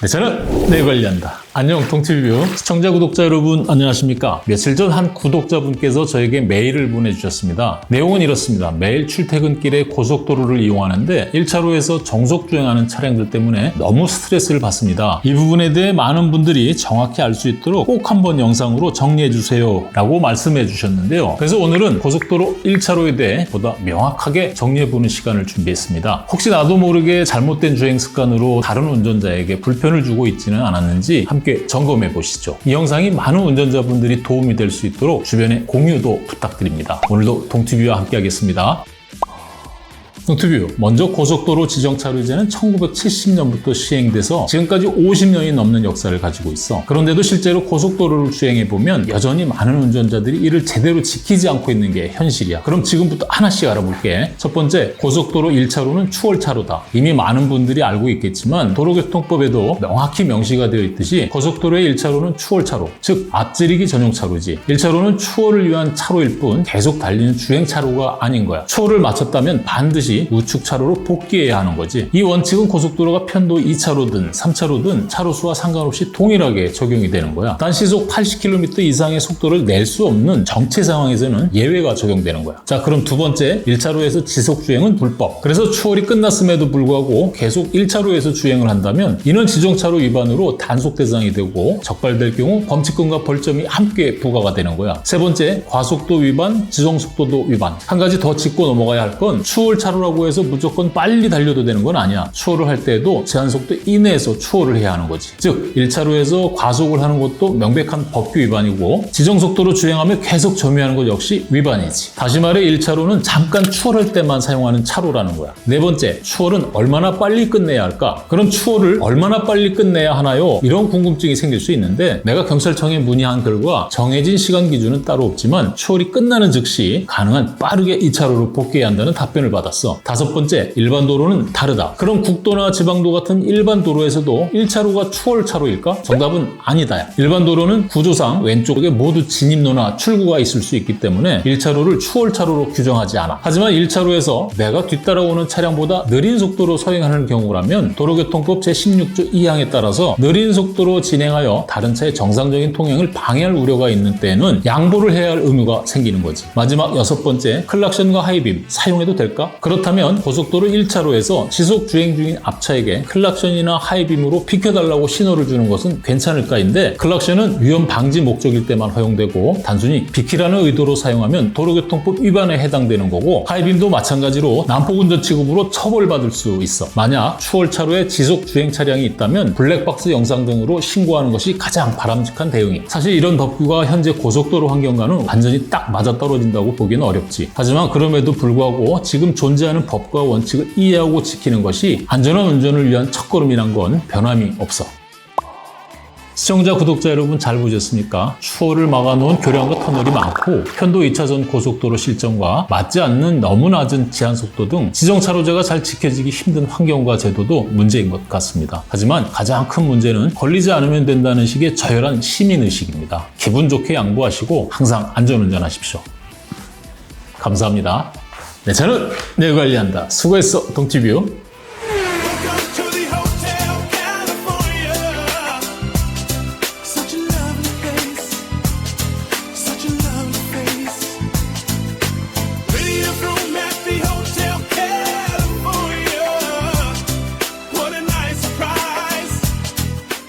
네, 저는 내 관리한다. 안녕 동티뷰 시청자 구독자 여러분 안녕하십니까? 며칠 전 한 구독자분께서 저에게 메일을 보내주셨습니다. 내용은 이렇습니다. 매일 출퇴근길에 고속도로를 이용하는데 1차로에서 정속 주행하는 차량들 때문에 너무 스트레스를 받습니다. 이 부분에 대해 많은 분들이 정확히 알 수 있도록 꼭 한번 영상으로 정리해 주세요 라고 말씀해 주셨는데요. 그래서 오늘은 고속도로 1차로에 대해 보다 명확하게 정리해 보는 시간을 준비했습니다. 혹시 나도 모르게 잘못된 주행 습관으로 다른 운전자에게 불편을 주고 있지는 않았는지 함께 점검해 보시죠. 이 영상이 많은 운전자분들이 도움이 될 수 있도록 주변에 공유도 부탁드립니다. 오늘도 동티뷰와 함께 하겠습니다. 동티뷰, 먼저 고속도로 지정차로제는 1970년부터 시행돼서 지금까지 50년이 넘는 역사를 가지고 있어. 그런데도 실제로 고속도로를 주행해보면 여전히 많은 운전자들이 이를 제대로 지키지 않고 있는 게 현실이야. 그럼 지금부터 하나씩 알아볼게. 첫 번째, 고속도로 1차로는 추월차로다. 이미 많은 분들이 알고 있겠지만 도로교통법에도 명확히 명시가 되어 있듯이 고속도로의 1차로는 추월차로, 즉 앞지르기 전용 차로지. 1차로는 추월을 위한 차로일 뿐 계속 달리는 주행차로가 아닌 거야. 추월을 마쳤다면 반드시 우측 차로로 복귀해야 하는 거지. 이 원칙은 고속도로가 편도 2차로든 3차로든 차로수와 상관없이 동일하게 적용이 되는 거야. 단 시속 80km 이상의 속도를 낼 수 없는 정체 상황에서는 예외가 적용되는 거야. 자, 그럼 두 번째, 1차로에서 지속 주행은 불법. 그래서 추월이 끝났음에도 불구하고 계속 1차로에서 주행을 한다면 이는 지정차로 위반으로 단속 대상이 되고 적발될 경우 범칙금과 벌점이 함께 부과가 되는 거야. 세 번째, 과속도 위반, 지정속도도 위반. 한 가지 더 짚고 넘어가야 할 건 추월차로라고 해서 무조건 빨리 달려도 되는 건 아니야. 추월을 할 때에도 제한속도 이내에서 추월을 해야 하는 거지. 즉 1차로에서 과속을 하는 것도 명백한 법규 위반이고 지정속도로 주행하며 계속 점유하는 것 역시 위반이지. 다시 말해 1차로는 잠깐 추월할 때만 사용하는 차로라는 거야. 네 번째, 추월은 얼마나 빨리 끝내야 할까? 그럼 추월을 얼마나 빨리 끝내야 하나요? 이런 궁금증이 생길 수 있는데 내가 경찰청에 문의한 결과 정해진 시간 기준은 따로 없지만 추월이 끝나는 즉시 가능한 빠르게 2차로로 복귀해야 한다는 답변을 받았어. 다섯 번째, 일반 도로는 다르다. 그럼 국도나 지방도 같은 일반 도로에서도 1차로가 추월차로일까? 정답은 아니다. 일반 도로는 구조상 왼쪽에 모두 진입로나 출구가 있을 수 있기 때문에 1차로를 추월차로로 규정하지 않아. 하지만 1차로에서 내가 뒤따라오는 차량보다 느린 속도로 서행하는 경우라면 도로교통법 제16조 2항에 따라서 느린 속도로 진행하여 다른 차의 정상적인 통행을 방해할 우려가 있는 때에는 양보를 해야 할 의무가 생기는 거지. 마지막 여섯 번째, 클락션과 하이빔 사용해도 될까? 그렇다면 고속도로 1차로에서 지속 주행 중인 앞차에게 클락션이나 하이빔으로 비켜달라고 신호를 주는 것은 괜찮을까인데 클락션은 위험 방지 목적일 때만 허용되고 단순히 비키라는 의도로 사용하면 도로교통법 위반에 해당되는 거고 하이빔도 마찬가지로 난폭운전 취급으로 처벌받을 수 있어. 만약 추월차로에 지속 주행 차량이 있다면 블랙박스 영상 등으로 신고하는 것이 가장 바람직한 대응이. 사실 이런 법규가 현재 고속도로 환경과는 완전히 딱 맞아떨어진다고 보기는 어렵지. 하지만 그럼에도 불구하고 지금 존재하는 법과 원칙을 이해하고 지키는 것이 안전한 운전을 위한 첫걸음이란 건 변함이 없어. 시청자, 구독자 여러분 잘 보셨습니까? 추월을 막아놓은 교량과 터널이 많고 편도 2차선 고속도로 실정과 맞지 않는 너무 낮은 제한속도 등 지정차로제가 잘 지켜지기 힘든 환경과 제도도 문제인 것 같습니다. 하지만 가장 큰 문제는 걸리지 않으면 된다는 식의 저열한 시민의식입니다. 기분 좋게 양보하시고 항상 안전운전하십시오. 감사합니다. 네, 저는 내 관리한다. 수고했어, 동티뷰.